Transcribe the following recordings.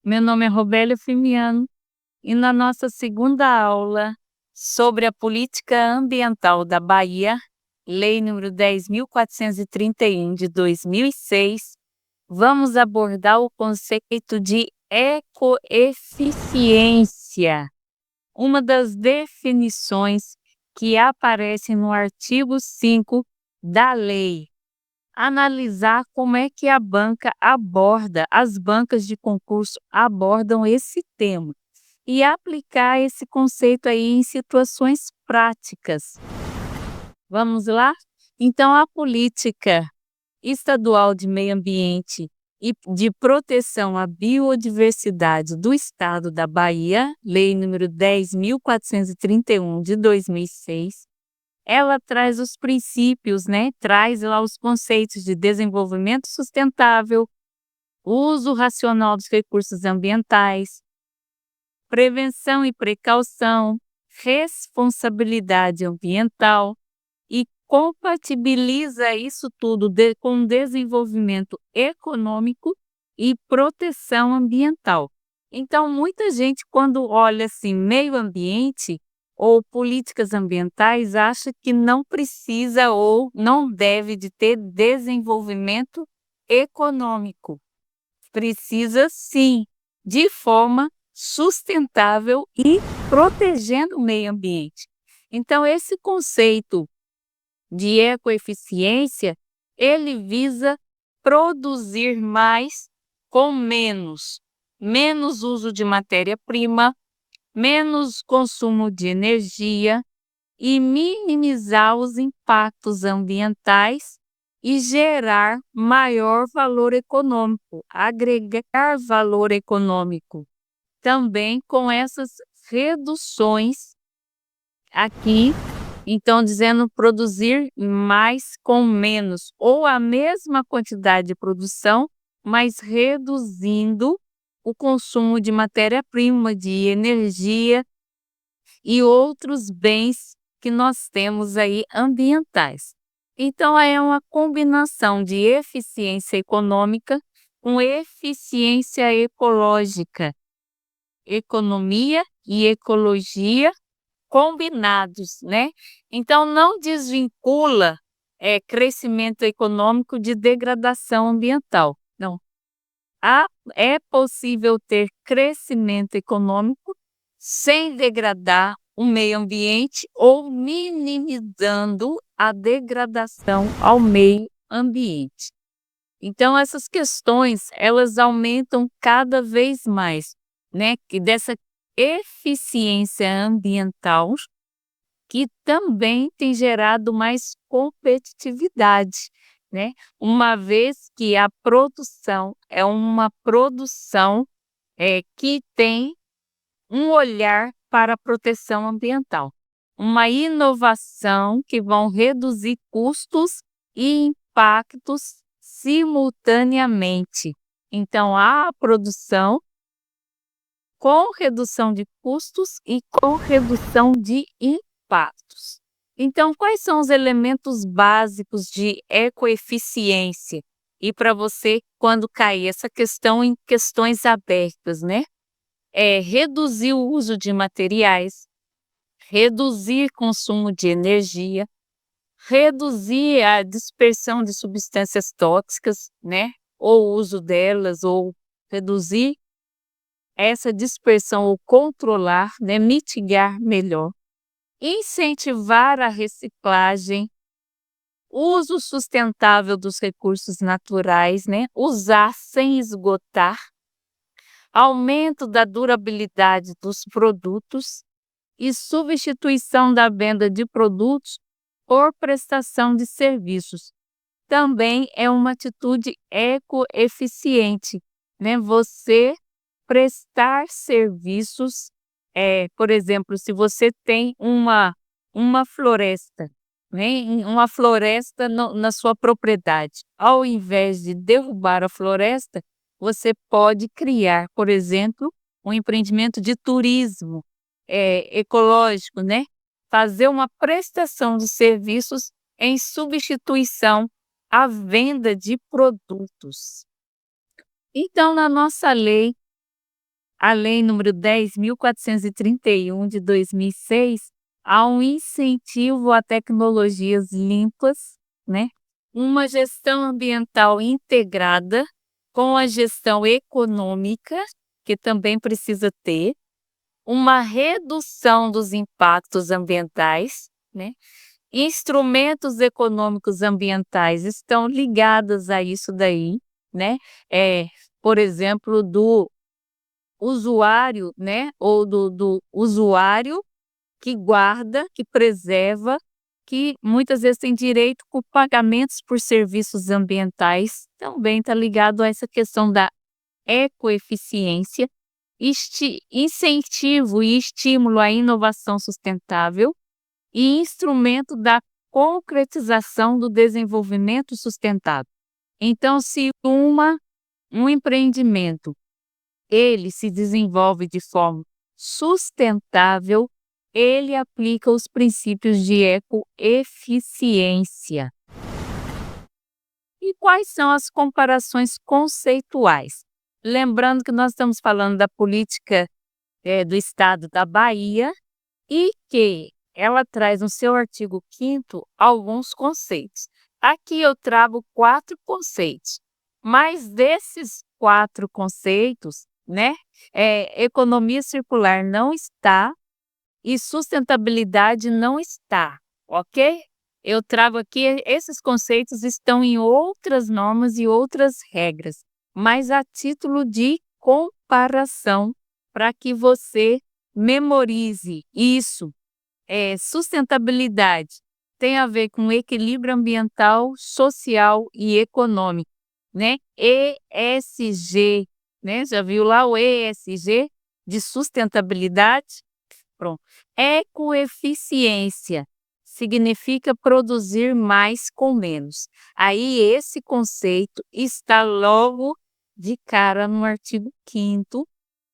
Meu nome é Robélia Firmiano e na nossa segunda aula sobre a política ambiental da Bahia, Lei número 10.431 de 2006, vamos abordar o conceito de ecoeficiência, uma das definições que aparece no artigo 5 da lei. Analisar como é que as bancas de concurso abordam esse tema e aplicar esse conceito aí em situações práticas. Vamos lá? Então, a política estadual de meio ambiente e de proteção à biodiversidade do Estado da Bahia, Lei número 10.431 de 2006, ela traz os princípios, né? Traz lá os conceitos de desenvolvimento sustentável, uso racional dos recursos ambientais, prevenção e precaução, responsabilidade ambiental e compatibiliza isso tudo com desenvolvimento econômico e proteção ambiental. Então, muita gente, quando olha assim, meio ambiente ou políticas ambientais, acha que não precisa ou não deve de ter desenvolvimento econômico. Precisa sim, de forma sustentável e protegendo o meio ambiente. Então, esse conceito de ecoeficiência, ele visa produzir mais com menos. Menos uso de matéria-prima, menos consumo de energia e minimizar os impactos ambientais e gerar maior valor econômico, agregar valor econômico. Também com essas reduções aqui, então dizendo produzir mais com menos, ou a mesma quantidade de produção, mas reduzindo o consumo de matéria-prima, de energia e outros bens que nós temos aí ambientais. Então, é uma combinação de eficiência econômica com eficiência ecológica, economia e ecologia combinados, né? Então, não desvincula crescimento econômico de degradação ambiental. Não. É possível ter crescimento econômico sem degradar o meio ambiente ou minimizando a degradação ao meio ambiente. Então, essas questões, elas aumentam cada vez mais, né? Que dessa eficiência ambiental, que também tem gerado mais competitividade, né? Uma vez que a produção é uma produção que tem um olhar para a proteção ambiental, uma inovação que vão reduzir custos e impactos simultaneamente. Então, há a produção com redução de custos e com redução de impactos. Então, quais são os elementos básicos de ecoeficiência? E para você, quando cair essa questão em questões abertas, né? É reduzir o uso de materiais, reduzir consumo de energia, reduzir a dispersão de substâncias tóxicas, né? Ou o uso delas, ou reduzir essa dispersão ou controlar, né? Mitigar melhor. Incentivar a reciclagem, uso sustentável dos recursos naturais, né? Usar sem esgotar, aumento da durabilidade dos produtos e substituição da venda de produtos por prestação de serviços. Também é uma atitude ecoeficiente, né? Você prestar serviços, por exemplo, se você tem uma floresta, né? Uma floresta na sua propriedade, ao invés de derrubar a floresta, você pode criar, por exemplo, um empreendimento de turismo ecológico, né? Fazer uma prestação de serviços em substituição à venda de produtos. Então, na nossa lei a Lei número 10.431 de 2006, há um incentivo a tecnologias limpas, né? Uma gestão ambiental integrada com a gestão econômica, que também precisa ter, uma redução dos impactos ambientais, né? Instrumentos econômicos ambientais estão ligados a isso daí, né? Por exemplo, do usuário, né? Ou do usuário que guarda, que preserva, que muitas vezes tem direito com pagamentos por serviços ambientais, também está ligado a essa questão da ecoeficiência, incentivo e estímulo à inovação sustentável e instrumento da concretização do desenvolvimento sustentável. Então, se um empreendimento ele se desenvolve de forma sustentável, ele aplica os princípios de ecoeficiência. E quais são as comparações conceituais? Lembrando que nós estamos falando da política do Estado da Bahia e que ela traz no seu artigo 5º alguns conceitos. Aqui eu trago 4 conceitos, mas desses 4 conceitos, né, economia circular não está e sustentabilidade não está, ok? Eu trago aqui, esses conceitos estão em outras normas e outras regras, mas a título de comparação, para que você memorize isso. Sustentabilidade tem a ver com equilíbrio ambiental, social e econômico, né? ESG, né? Já viu lá o ESG de sustentabilidade? Pronto. Ecoeficiência significa produzir mais com menos. Aí esse conceito está logo de cara no artigo 5º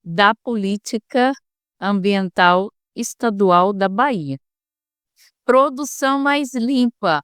da Política Ambiental Estadual da Bahia. Produção mais limpa,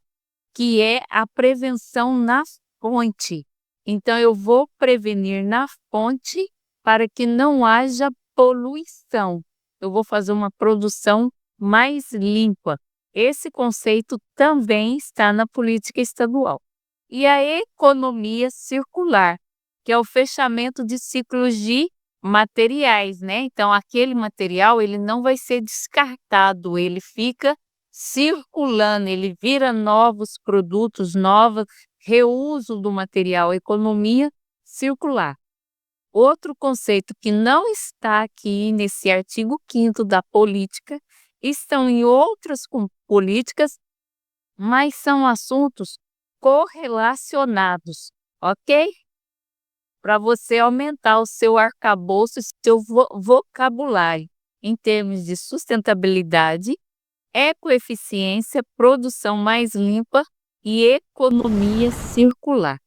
que é a prevenção na fonte. Então, eu vou prevenir na fonte para que não haja poluição. Eu vou fazer uma produção mais limpa. Esse conceito também está na política estadual. E a economia circular, que é o fechamento de ciclos de materiais, né? Então, aquele material ele não vai ser descartado, ele fica circulando, ele vira novos produtos, novo reuso do material, economia circular. Outro conceito que não está aqui nesse artigo 5º da política, estão em outras políticas, mas são assuntos correlacionados, ok? Para você aumentar o seu arcabouço, seu vocabulário em termos de sustentabilidade, ecoeficiência, produção mais limpa e economia circular.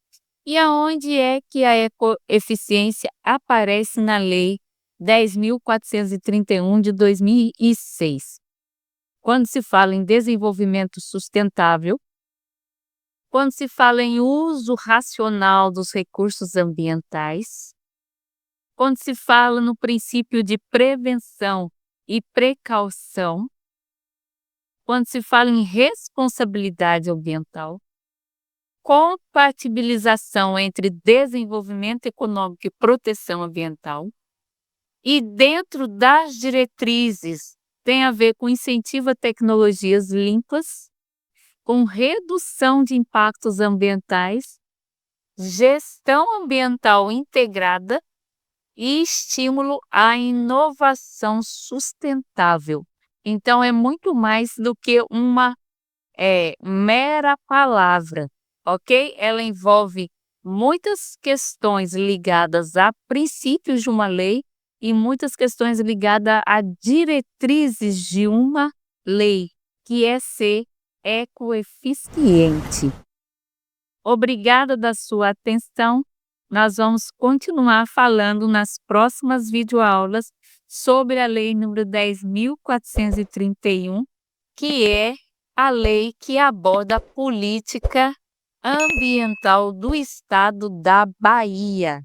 E aonde é que a ecoeficiência aparece na Lei 10.431 de 2006? Quando se fala em desenvolvimento sustentável, quando se fala em uso racional dos recursos ambientais, quando se fala no princípio de prevenção e precaução, quando se fala em responsabilidade ambiental, compatibilização entre desenvolvimento econômico e proteção ambiental, e dentro das diretrizes tem a ver com incentivo a tecnologias limpas, com redução de impactos ambientais, gestão ambiental integrada e estímulo à inovação sustentável. Então, é muito mais do que uma mera palavra, ok? Ela envolve muitas questões ligadas a princípios de uma lei e muitas questões ligadas a diretrizes de uma lei, que é ser ecoeficiente. Obrigada da sua atenção. Nós vamos continuar falando nas próximas videoaulas sobre a Lei número 10.431, que é a lei que aborda a política ambiental do Estado da Bahia.